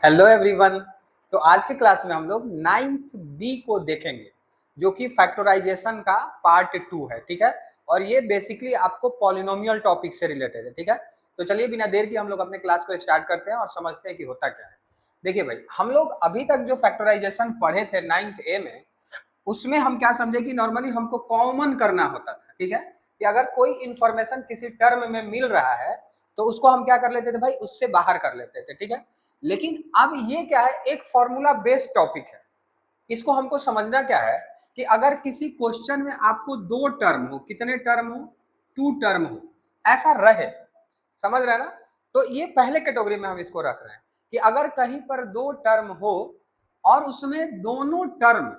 Hello everyone. तो आज के क्लास में हम लोग नाइन्थ बी को देखेंगे जो कि फैक्टराइजेशन का पार्ट 2 है। ठीक है, और ये बेसिकली आपको पॉलिनोमियल टॉपिक से रिलेटेड है। ठीक है, तो चलिए बिना देर के हम लोग अपने क्लास को स्टार्ट करते हैं और समझते हैं कि होता क्या है। देखिए भाई, हम लोग अभी तक जो फैक्टराइजेशन पढ़े थे नाइन्थ ए में, उसमें हम क्या समझे कि नॉर्मली हमको कॉमन करना होता था। ठीक है, कि अगर कोई इंफॉर्मेशन किसी टर्म में मिल रहा है तो उसको हम क्या कर लेते थे भाई, उससे बाहर कर लेते थे। ठीक है, लेकिन अब ये क्या है, एक फॉर्मूला बेस्ड टॉपिक है। इसको हमको समझना क्या है कि अगर किसी क्वेश्चन में आपको दो टर्म हो, कितने टर्म हो, टू टर्म हो, ऐसा रहे, समझ रहे हैं ना, तो ये पहले कैटेगरी में हम इसको रख रहे हैं कि अगर कहीं पर दो टर्म हो और उसमें दोनों टर्म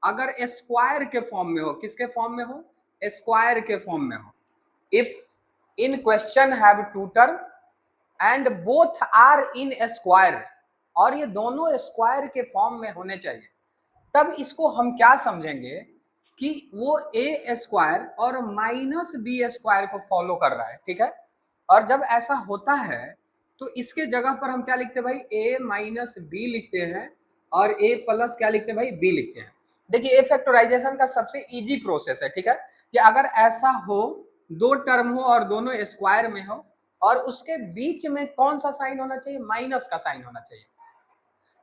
अगर स्क्वायर के फॉर्म में हो, किसके फॉर्म में हो, स्क्वायर के फॉर्म में हो, if in question have two term and both are in square, और ये दोनों स्क्वायर के फॉर्म में होने चाहिए, तब इसको हम क्या समझेंगे कि वो ए स्क्वायर और माइनस बी स्क्वायर को फॉलो कर रहा है। ठीक है, और जब ऐसा होता है तो इसके जगह पर हम क्या लिखते हैं भाई, ए माइनस बी लिखते हैं और ए प्लस क्या लिखते हैं भाई, बी लिखते हैं। देखिए, ए फैक्टराइजेशन का सबसे इजी प्रोसेस है। ठीक है, कि अगर ऐसा हो, दो टर्म हो और दोनों स्क्वायर में हो और उसके बीच में कौन सा साइन होना चाहिए, माइनस का साइन होना चाहिए,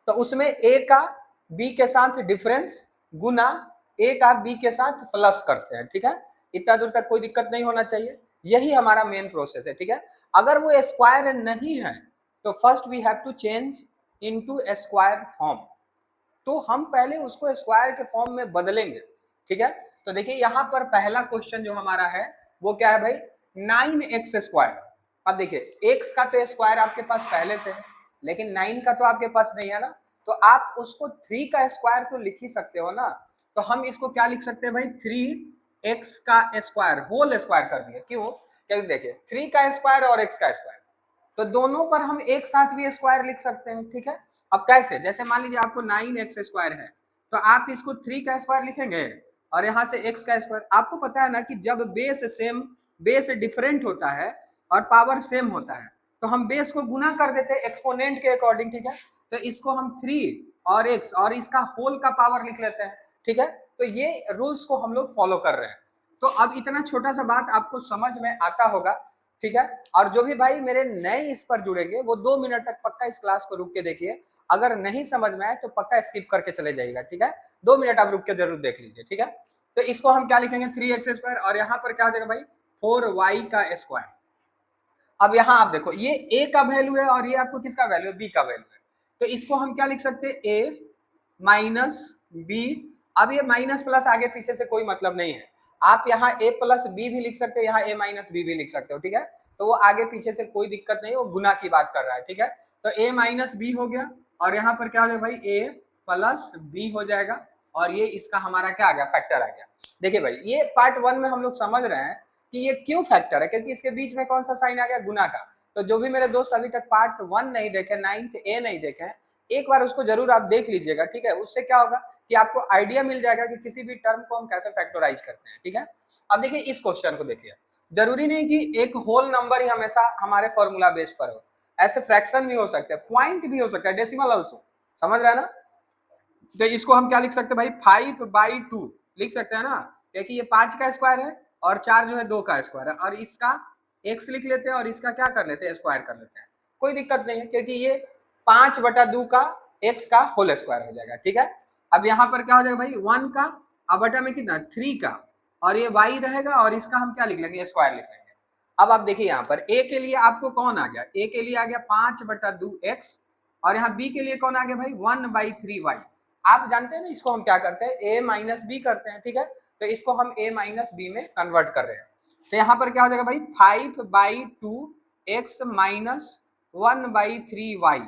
तो उसमें ए का बी के साथ डिफरेंस गुना ए का बी के साथ प्लस करते हैं। ठीक है, इतना दूर तक कोई दिक्कत नहीं होना चाहिए, यही हमारा मेन प्रोसेस है। ठीक है, अगर वो स्क्वायर नहीं है तो first we have to change into square form, तो हम पहले उसको स्क्वायर के फॉर्म में बदलेंगे। ठीक है, तो देखिए यहाँ पर पहला क्वेश्चन जो हमारा है वो क्या है भाई, 9x²। अब देखिए x का तो स्क्वायर आपके पास पहले से है, लेकिन 9 का तो आपके पास नहीं है ना, तो आप उसको 3 का स्क्वायर तो लिख ही सकते हो ना। तो हम इसको क्या लिख सकते हैं भाई, 3x का स्क्वायर होल स्क्वायर कर दिया। क्यों, क्योंकि देखिए 3 का स्क्वायर और x का स्क्वायर, तो दोनों पर हम एक साथ भी स्क्वायर लिख सकते हैं। ठीक है, अब कैसे, जैसे मान लीजिए आपको 9x² है तो आप इसको 3 का स्क्वायर लिखेंगे और यहाँ से x का स्क्वायर। आपको पता है ना कि जब बेस सेम, बेस डिफरेंट होता है और पावर सेम होता है तो हम बेस को गुना कर देते हैं एक्सपोनेंट के अकॉर्डिंग। ठीक है, तो इसको हम 3 और x और इसका होल का पावर लिख लेते हैं। ठीक है, तो ये रूल्स को हम लोग फॉलो कर रहे हैं। तो अब इतना छोटा सा बात आपको समझ में आता होगा। ठीक है, और जो भी भाई मेरे नए इस पर जुड़ेंगे वो 2 मिनट तक पक्का इस क्लास को रुक के देखिए, अगर नहीं समझ में आए तो पक्का स्किप करके चले जाइएगा। ठीक है, 2 मिनट आप रुक के जरूर देख लीजिए। ठीक है, तो इसको हम क्या लिखेंगे, 3x² और यहाँ पर क्या हो जाएगा भाई, 4y का स्क्वायर। अब यहाँ आप देखो ये a का वैल्यू है और ये आपको किसका वैल्यू है, b का वैल्यू है, तो इसको हम क्या लिख सकते हैं, a माइनस बी। अब ये माइनस प्लस आगे पीछे से कोई मतलब नहीं है, आप यहाँ a प्लस बी भी लिख सकते हो, यहाँ a माइनस बी भी लिख सकते हो। ठीक है, तो वो आगे पीछे से कोई दिक्कत नहीं, वो गुना की बात कर रहा है। ठीक है, तो a माइनस बी हो गया और यहाँ पर क्या हो जाएगा भाई, a प्लस बी हो जाएगा और ये इसका हमारा क्या आ गया, फैक्टर आ गया। देखिए भाई, ये पार्ट 1 में हम लोग समझ रहे हैं कि ये क्यों फैक्टर है, क्योंकि इसके बीच में कौन सा साइन आ गया, गुना का। तो जो भी मेरे दोस्त अभी तक पार्ट 1 नहीं देखे, 9th ए नहीं देखे, एक बार उसको जरूर आप देख लीजिएगा। ठीक है, उससे क्या होगा कि आपको आइडिया मिल जाएगा कि किसी भी टर्म को हम कैसे फैक्टराइज करते हैं। ठीक है, अब देखिए इस क्वेश्चन को देखिए, जरूरी नहीं कि एक होल नंबर ही हमेशा हमारे फॉर्मूला बेस पर हो, ऐसे फ्रैक्शन भी हो सकते हैं, पॉइंट भी हो सकता है, डेसिमल ऑल्सो, समझ रहे हैं ना। तो इसको हम क्या लिख सकते हैं भाई, 5/2 लिख सकते हैं ना, क्योंकि ये 5 का स्क्वायर है और 4 जो है 2 का स्क्वायर है, और इसका x लिख लेते हैं और इसका क्या कर लेते हैं, स्क्वायर कर लेते हैं, कोई दिक्कत नहीं है, क्योंकि ये 5/2 का x का होल स्क्वायर हो जाएगा। ठीक है, अब यहाँ पर क्या हो जाएगा भाई, 1 का अब बटा में कितना, 3 का, और ये y रहेगा और इसका हम क्या लिख लेंगे, स्क्वायर लिख लेंगे। अब आप देखिए यहाँ पर a के लिए आपको कौन आ गया, a के लिए आ गया 5/2x और यहाँ b के लिए कौन आ गया भाई, 1/3y। आप जानते हैं ना इसको हम क्या करते हैं, a माइनस बी करते हैं। ठीक है, तो इसको हम a माइनस बी में कन्वर्ट कर रहे हैं, तो यहाँ पर क्या हो जाएगा भाई, 5/2x माइनस 1/3y,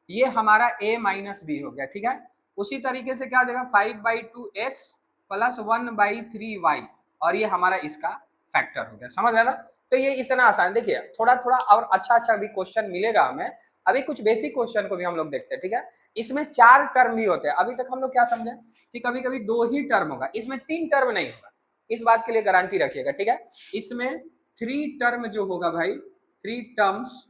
ये हमारा a माइनस बी हो गया। ठीक है, उसी तरीके से क्या हो जाएगा, 5/2x प्लस 1/3y, और ये हमारा इसका फैक्टर हो गया। समझ रहे ना, तो ये इतना आसान। देखिए थोड़ा थोड़ा और अच्छा अच्छा भी क्वेश्चन मिलेगा हमें, अभी कुछ बेसिक क्वेश्चन को भी हम लोग देखते हैं। ठीक है, इसमें 4 टर्म भी होते हैं। अभी तक हम लोग क्या समझे कि कभी कभी 2 ही टर्म होगा, इसमें 3 टर्म नहीं होगा, इस बात के लिए गारंटी रखिएगा। ठीक है, इसमें 3 टर्म जो होगा भाई, 3 टर्म्स,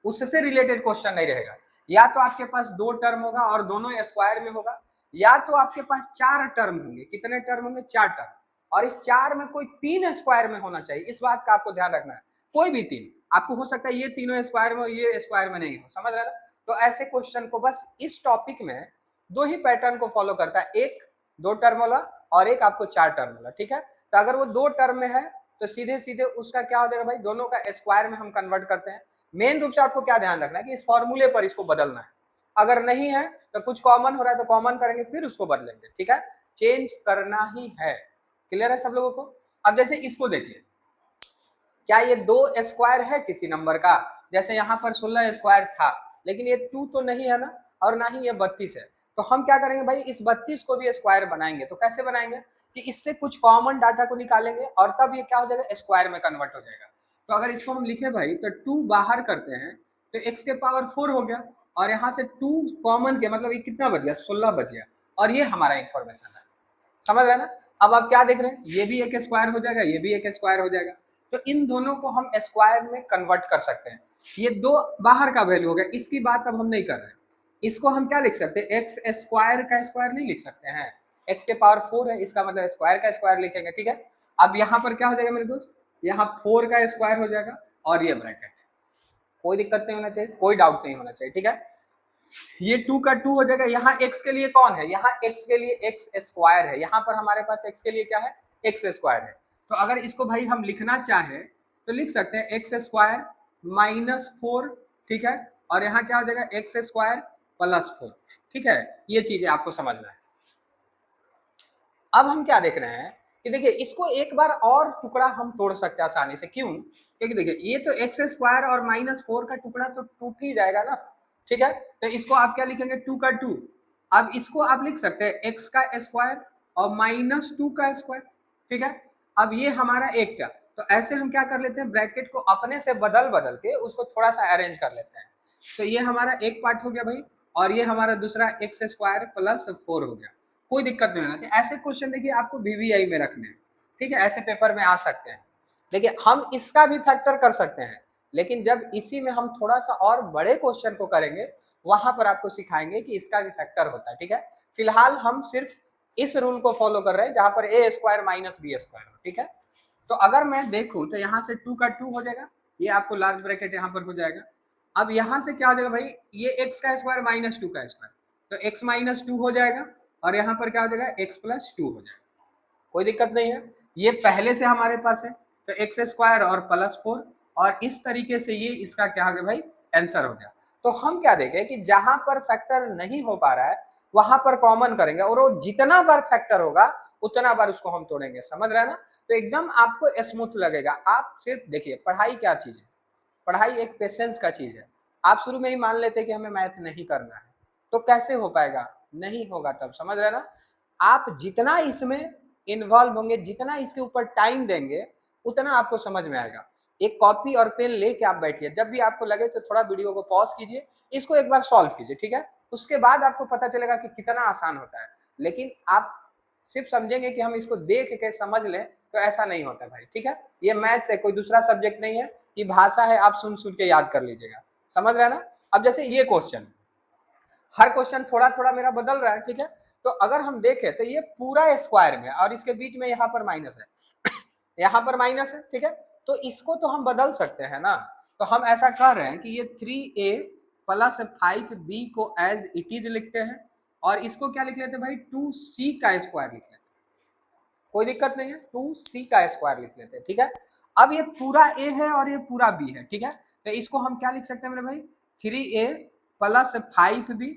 उससे रिलेटेड क्वेश्चन नहीं रहेगा। या तो आपके पास 2 टर्म होगा और दोनों स्क्वायर में होगा, या तो आपके पास 4 टर्म होंगे। कितने टर्म होंगे? 4 टर्म। और इस 4 में कोई 3 स्क्वायर में होना चाहिए, इस बात का आपको ध्यान रखना है। कोई भी 3, आपको हो सकता है ये तीनों स्क्वायर में हो, ये स्क्वायर में नहीं हो, समझ रहे ना? तो ऐसे क्वेश्चन को बस इस टॉपिक में 2 ही पैटर्न को फॉलो करता है, एक 2 टर्म वाला और एक आपको 4 टर्म वाला, ठीक है? तो अगर वो 2 टर्म में है तो सीधे सीधे उसका क्या हो जाएगा भाई, दोनों का स्क्वायर में हम कन्वर्ट करते हैं। मेन रूप से आपको क्या ध्यान रखना है कि इस फॉर्मूले पर इसको बदलना है। अगर नहीं है तो कुछ कॉमन हो रहा है तो कॉमन करेंगे, फिर उसको बदलेंगे, ठीक है? चेंज करना ही है। क्लियर है सब लोगों को? अब जैसे इसको देखिए, क्या ये 2 स्क्वायर है किसी नंबर का? जैसे यहाँ पर 16 स्क्वायर था, लेकिन ये 2 तो नहीं है ना, और ना ही ये 32 है। तो हम क्या करेंगे भाई, इस 32 को भी स्क्वायर बनाएंगे। तो कैसे बनाएंगे कि इससे कुछ कॉमन डाटा को निकालेंगे और तब ये क्या हो जाएगा, स्क्वायर में कन्वर्ट हो जाएगा। तो अगर इसको हम लिखे भाई तो 2 बाहर करते हैं तो x के पावर 4 हो गया, और यहाँ से 2 कॉमन के मतलब ये कितना बच गया, 16 बच गया। और ये हमारा इंफॉर्मेशन है, समझ रहे ना? अब आप क्या देख रहे हैं, ये भी एक स्क्वायर हो जाएगा, ये भी एक स्क्वायर हो जाएगा। तो इन दोनों को हम स्क्वायर में कन्वर्ट कर सकते हैं। ये 2 बाहर का वैल्यू हो गया, इसकी बात अब हम नहीं कर रहे हैं। इसको हम क्या लिख सकते हैं, एक्स स्क्वायर का स्क्वायर नहीं लिख सकते हैं, एक्स के पावर 4 है, इसका मतलब स्क्वायर का स्क्वायर लिखेंगे, ठीक है? अब यहाँ पर क्या हो जाएगा मेरे दोस्त, यहाँ 4 का स्क्वायर हो जाएगा और ये ब्रैकेट। कोई दिक्कत नहीं होना चाहिए, कोई डाउट नहीं होना चाहिए, ठीक है? ये 2 का 2 हो जाएगा। यहाँ x के लिए कौन है, यहाँ x के लिए एक्स स्क्वायर है, यहाँ पर हमारे पास x के लिए क्या है, एक्स स्क्वायर है। तो अगर इसको भाई हम लिखना चाहें तो लिख सकते हैं एक्स स्क्वायर माइनस 4, ठीक है? और यहाँ क्या हो जाएगा, एक्स स्क्वायर प्लस 4, ठीक है? ये चीजें आपको समझना है। अब हम क्या देख रहे हैं कि देखिए, इसको एक बार और टुकड़ा हम तोड़ सकते हैं आसानी से। क्यों? क्योंकि देखिए, ये तो एक्स स्क्वायर और माइनस 4 का टुकड़ा तो टूट ही जाएगा ना, ठीक है? तो इसको आप क्या लिखेंगे, 2 का 2। अब इसको आप लिख सकते हैं एक्स का स्क्वायर और माइनस 2 का स्क्वायर, ठीक है? अब ये हमारा एक क्या, तो ऐसे हम क्या कर लेते हैं, ब्रैकेट को अपने से बदल बदल के उसको थोड़ा सा अरेंज कर लेते हैं। तो ये हमारा एक पार्ट हो गया भाई, और ये हमारा दूसरा एक्स स्क्वायर प्लस 4 हो गया। कोई दिक्कत नहीं होना चाहिए। ऐसे क्वेश्चन देखिए आपको वीवीआई में रखने हैं, ठीक है? ऐसे पेपर में आ सकते हैं। देखिए, हम इसका भी फैक्टर कर सकते हैं, लेकिन जब इसी में हम थोड़ा सा और बड़े क्वेश्चन को करेंगे, वहां पर आपको सिखाएंगे कि इसका भी फैक्टर होता है, ठीक है? फिलहाल हम सिर्फ इस रूल को फॉलो कर रहे हैं जहां पर ए स्क्वायर माइनस बी स्क्वायर हो, ठीक है? तो अगर मैं देखूं तो यहाँ से 2 का 2 हो जाएगा, ये आपको लार्ज ब्रैकेट यहाँ पर हो जाएगा। अब यहाँ से क्या हो जाएगा भाई, ये एक्स का स्क्वायर माइनस 2 का स्क्वायर, तो एक्स माइनस 2 हो जाएगा, और यहाँ पर क्या हो जाएगा, एक्स प्लस 2 हो जाएगा। कोई दिक्कत नहीं है, ये पहले से हमारे पास है। तो एक्स स्क्वायर और प्लस 4, और इस तरीके से ये इसका क्या हो गया भाई, आंसर हो गया। तो हम क्या देखें कि जहां पर फैक्टर नहीं हो पा रहा है वहां पर कॉमन करेंगे, और वो जितना बार फैक्टर होगा उतना बार उसको हम तोड़ेंगे, समझ रहे हैं ना? तो एकदम आपको स्मूथ लगेगा। आप सिर्फ देखिए, पढ़ाई क्या चीज है, पढ़ाई एक पेशेंस का चीज है। आप शुरू में ही मान लेते हैं कि हमें मैथ नहीं करना है, तो कैसे हो पाएगा, नहीं होगा। तब समझ रहे ना, आप जितना इसमें इन्वॉल्व होंगे, जितना इसके ऊपर टाइम देंगे, उतना आपको समझ में आएगा। एक कॉपी और पेन लेके आप बैठिए, जब भी आपको लगे तो थोड़ा वीडियो को पॉज कीजिए, इसको एक बार सॉल्व कीजिए, ठीक है? उसके बाद आपको पता चलेगा कि कितना आसान होता है। लेकिन आप सिर्फ समझेंगे कि हम इसको देख के समझ लें, तो ऐसा नहीं होता भाई, ठीक है? ये मैथ्स है, कोई दूसरा सब्जेक्ट नहीं है कि भाषा है आप सुन सुन के याद कर लीजिएगा, समझ रहे हैं ना? अब जैसे ये क्वेश्चन, हर क्वेश्चन थोड़ा थोड़ा मेरा बदल रहा है, ठीक है? तो अगर हम देखें तो ये पूरा स्क्वायर में, और इसके बीच में यहाँ पर माइनस है यहाँ पर माइनस है, ठीक है? तो इसको तो हम बदल सकते हैं ना। तो हम ऐसा कर रहे हैं कि ये 3a प्लस 5b को एज इट इज लिखते हैं, और इसको क्या लिख लेते हैं भाई, 2c का स्क्वायर लिख लेते हैं। कोई दिक्कत नहीं है, 2c का स्क्वायर लिख लेते हैं, ठीक है? अब ये पूरा a है और ये पूरा b है, ठीक है? तो इसको हम क्या लिख सकते हैं मेरे भाई, 3a plus 5b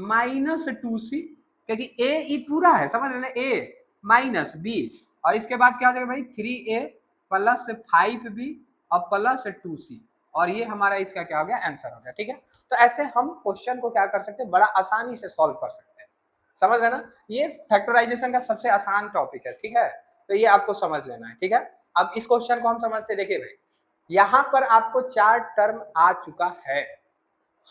minus 2c, क्योंकि a ये पूरा है, समझ रहे हैं, a माइनस b, और इसके बाद क्या हो जाएगा भाई, 3a प्लस 5b और प्लस 2c, और ये हमारा इसका क्या हो गया, आंसर हो गया, ठीक है? तो ऐसे हम क्वेश्चन को क्या कर सकते हैं, बड़ा आसानी से सॉल्व कर सकते हैं, समझ रहे ना? ये फैक्टराइजेशन का सबसे आसान टॉपिक है, ठीक है? तो ये आपको समझ लेना है, ठीक है? अब इस क्वेश्चन को हम समझते, देखिए भाई, यहाँ पर आपको 4 टर्म आ चुका है।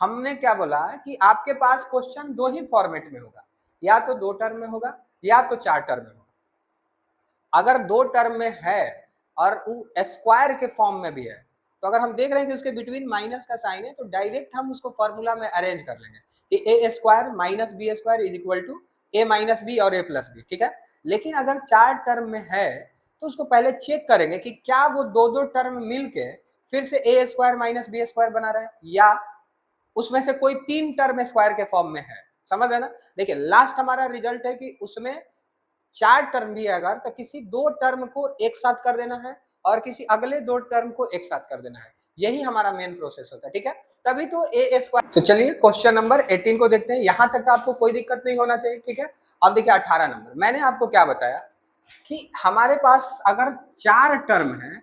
हमने क्या बोला कि आपके पास क्वेश्चन 2 ही फॉर्मेट में होगा, या तो 2 टर्म में होगा या तो 4 टर्म में होगा। अगर 2 टर्म में है और वो स्क्वायर के फॉर्म में भी है, तो अगर हम देख रहे हैं कि उसके बिटवीन माइनस का साइन है तो डायरेक्ट हम उसको फॉर्मूला में अरेंज कर लेंगे कि a square minus B square is equal to a minus b और ए प्लस बी, ठीक है। लेकिन अगर 4 टर्म में है तो उसको पहले चेक करेंगे कि क्या वो दो टर्म मिलके फिर से a square minus B square बना रहे हैं या उसमें से कोई 3 टर्म स्क्वायर के फॉर्म में है। समझ रहे ना। देखिए लास्ट हमारा रिजल्ट है कि उसमें 4 टर्म भी है अगर तो किसी 2 टर्म को एक साथ कर देना है और किसी अगले 2 टर्म को एक साथ कर देना है, यही हमारा मेन प्रोसेस होता है, ठीक है। तभी तो ए स्क्वायर। तो चलिए क्वेश्चन नंबर 18 को देखते हैं। यहां तक तो आपको कोई दिक्कत नहीं होना चाहिए, ठीक है। अब देखिए 18 नंबर, मैंने आपको क्या बताया कि हमारे पास अगर 4 टर्म है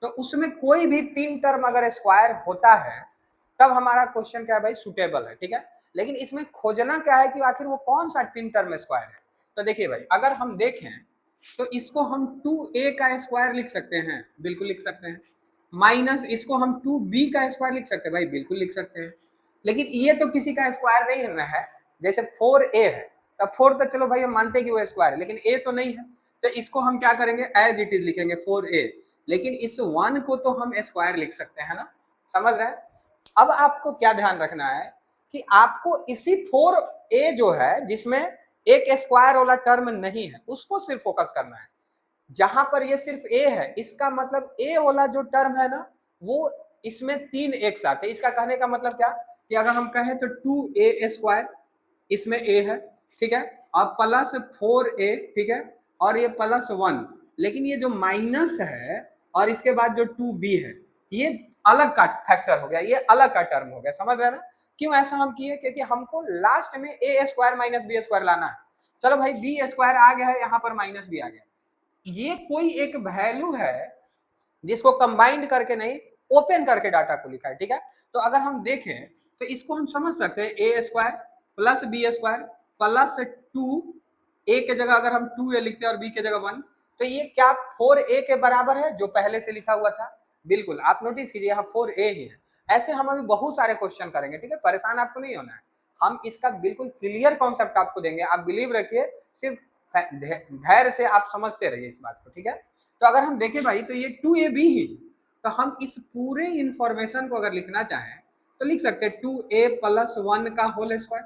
तो उसमें कोई भी 3 टर्म अगर स्क्वायर होता है तब हमारा क्वेश्चन क्या है भाई, सुटेबल है, ठीक है। लेकिन इसमें खोजना क्या है कि आखिर वो कौन सा 3 टर्म स्क्वायर है। तो देखिए भाई अगर हम देखें तो इसको हम 2a का स्क्वायर लिख सकते हैं, बिल्कुल लिख सकते हैं। माइनस इसको हम 2b का स्क्वायर लिख सकते हैं, भाई बिल्कुल लिख सकते हैं। लेकिन ये तो किसी का स्क्वायर नहीं है, जैसे 4a है तब 4 तो चलो भाई हम मानते हैं कि वो स्क्वायर है, लेकिन a तो नहीं है, तो इसको हम क्या करेंगे एज इट इज लिखेंगे 4a। लेकिन इस 1 को तो हम स्क्वायर लिख सकते हैं ना, समझ रहे हैं। अब आपको क्या ध्यान रखना है कि आपको इसी 4a जो है जिसमें एक स्क्वायर वाला टर्म नहीं है उसको सिर्फ फोकस करना है। जहां पर ये सिर्फ a है इसका मतलब a वाला जो टर्म है ना वो इसमें 3 एक साथ है। इसका कहने का मतलब क्या कि अगर हम कहें तो 2a स्क्वायर इसमें a है, ठीक है, और प्लस 4a, ठीक है, और ये प्लस 1, लेकिन ये जो माइनस है और इसके बाद जो 2b है ये अलग का फैक्टर हो गया, ये अलग का टर्म हो गया, समझ रहे ना। क्यों ऐसा हम किए, क्योंकि हमको लास्ट में ए स्क्वायर माइनस बी स्क्वायर लाना है। चलो भाई बी स्क्वायर आ गया है, यहाँ पर माइनस भी आ गया, ये कोई एक वैल्यू है जिसको कंबाइंड करके नहीं ओपन करके डाटा को लिखा है, ठीक है। तो अगर हम देखें तो इसको हम समझ सकते हैं a square plus B square plus 2a के जगह अगर हम 2a लिखते हैं और b के जगह 1, तो ये क्या 4a के बराबर है जो पहले से लिखा हुआ था। बिल्कुल आप नोटिस कीजिए यहाँ 4a ही है। ऐसे हम अभी बहुत सारे क्वेश्चन करेंगे, ठीक है, परेशान आपको नहीं होना है। हम इसका बिल्कुल क्लियर कॉन्सेप्ट आपको देंगे, आप बिलीव रखिए, सिर्फ धैर्य से आप समझते रहिए इस बात को, ठीक है। तो अगर हम देखें भाई तो ये 2ab ही, तो हम इस पूरे इंफॉर्मेशन को अगर लिखना चाहें तो लिख सकते हैं 2a प्लस 1 का होल स्क्वायर,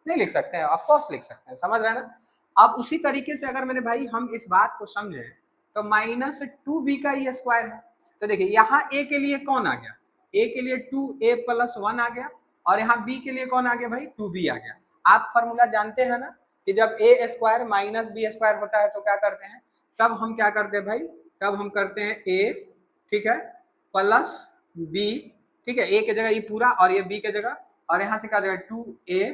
नहीं लिख सकते हैं, ऑफकोर्स लिख सकते हैं, समझ रहे हैं ना। अब उसी तरीके से अगर मेरे भाई हम इस बात को समझे तो माइनस 2b का ये स्क्वायर है। तो देखिए यहाँ a के लिए कौन आ गया, a के लिए 2a प्लस 1 आ गया और यहाँ b के लिए कौन आ गया भाई 2b आ गया। आप फॉर्मूला जानते हैं ना कि जब a square minus B square होता है तो क्या करते हैं, तब हम क्या करते हैं भाई, तब हम करते हैं a, ठीक है, प्लस b, ठीक है, a के जगह ये पूरा और ये b के जगह, और यहाँ से क्या हो जाएगा 2a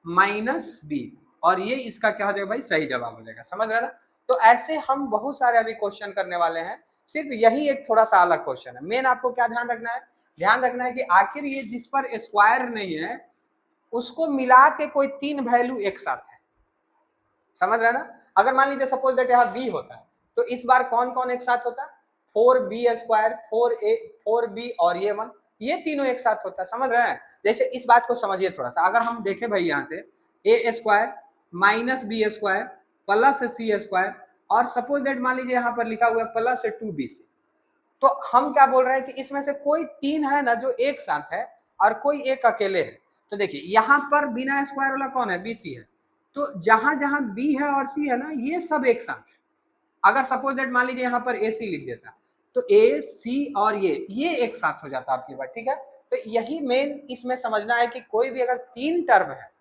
माइनस बी, और ये इसका क्या हो जाएगा भाई सही जवाब हो जाएगा, समझ रहे ना। तो ऐसे हम बहुत सारे अभी क्वेश्चन करने वाले हैं, सिर्फ यही एक थोड़ा सा अलग क्वेश्चन है। मेन आपको क्या ध्यान रखना है, ध्यान रखना है कि आखिर ये जिस पर स्क्वायर नहीं है उसको मिला के कोई 3 वैल्यू एक साथ है, समझ रहे ना। अगर मान लीजिए सपोज दैट यहाँ बी होता है तो इस बार कौन कौन एक साथ होता है, 4b स्क्वायर 4a 4b और ये 1, ये तीनों एक साथ होता है, समझ रहे हैं। जैसे इस बात को समझिए थोड़ा सा, अगर हम देखें भाई यहाँ से a square minus B square plus c square और सपोज दैट मान लीजिए यहाँ पर लिखा हुआ है प्लस 2bc, तो हम क्या बोल रहे हैं कि इसमें से कोई 3 है ना जो एक साथ है और कोई एक अकेले है। तो देखिए यहाँ पर बिना स्क्वायर वाला कौन है, bc है, तो जहां जहां b है और c है ना ये सब एक साथ है। अगर सपोज दैट मान लीजिए यहाँ पर ए सी लिख देता तो ए सी और ये एक साथ हो जाता आपकी बात, ठीक है। तो यही मेन इसमें समझना है कि कोई भी अगर 3 टर्म है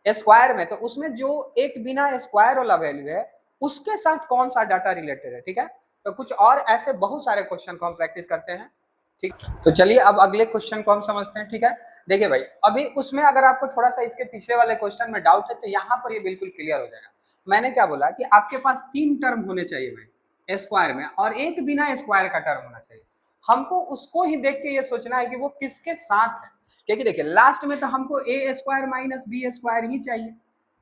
स्क्वायर में तो उसमें जो एक बिना स्क्वायर वाला वैल्यू है उसके साथ कौन सा डाटा रिलेटेड है, ठीक है। तो कुछ और ऐसे बहुत सारे क्वेश्चन को हम प्रैक्टिस करते हैं, ठीक। तो चलिए अब अगले क्वेश्चन को हम समझते हैं, ठीक है। देखिए भाई अभी उसमें अगर आपको थोड़ा सा इसके पिछले वाले क्वेश्चन में डाउट है तो यहाँ पर ये बिल्कुल क्लियर हो जाएगा। मैंने क्या बोला कि आपके पास 3 टर्म होने चाहिए भाई स्क्वायर में और एक बिना स्क्वायर का टर्म होना चाहिए। हमको उसको ही देख के ये सोचना है कि वो किसके साथ है, क्योंकि देखिए लास्ट में तो हमको ए स्क्वायर माइनस बी स्क्वायर ही चाहिए।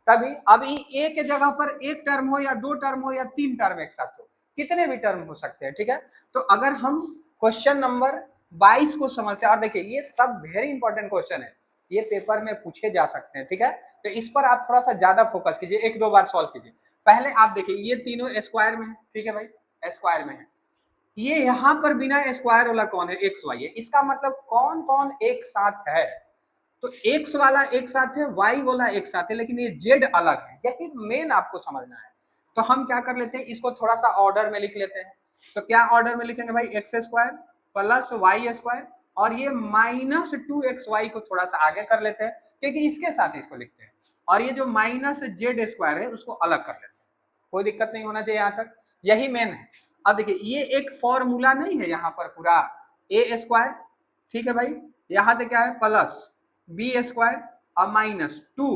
तभी अब ए के जगह पर एक टर्म हो या 2 टर्म हो या 3 टर्म एक साथ हो, कितने भी टर्म हो सकते हैं, ठीक है। तो अगर हम क्वेश्चन नंबर 22 को समझते हैं, और देखिए ये सब वेरी इंपॉर्टेंट क्वेश्चन है, ये पेपर में पूछे जा सकते हैं, ठीक है। तो इस पर आप थोड़ा सा ज्यादा फोकस कीजिए, 1-2 बार सॉल्व कीजिए। पहले आप देखिए ये तीनों स्क्वायर में है, ठीक है भाई, स्क्वायर में है। ये यहाँ पर बिना स्क्वायर वाला कौन है, एक्स वाई है, इसका मतलब कौन कौन एक साथ है, तो एक्स वाला एक साथ है, वाई वाला एक साथ है, लेकिन ये जेड अलग है, यही मेन आपको समझना है। तो हम क्या कर लेते हैं, इसको थोड़ा सा ऑर्डर में लिख लेते हैं। तो क्या ऑर्डर में लिखेंगे भाई, X square plus Y square, और ये माइनस 2xy को थोड़ा सा आगे कर लेते हैं क्योंकि इसके साथ इसको लिखते हैं, और ये जो माइनस जेड स्क्वायर है उसको अलग कर लेते हैं। कोई दिक्कत नहीं होना चाहिए यहाँ तक, यही मेन है। अब देखिए ये एक फॉर्मूला नहीं है यहाँ पर पूरा ए स्क्वायर, ठीक है भाई, यहाँ से क्या है प्लस बी स्क्वायर और माइनस 2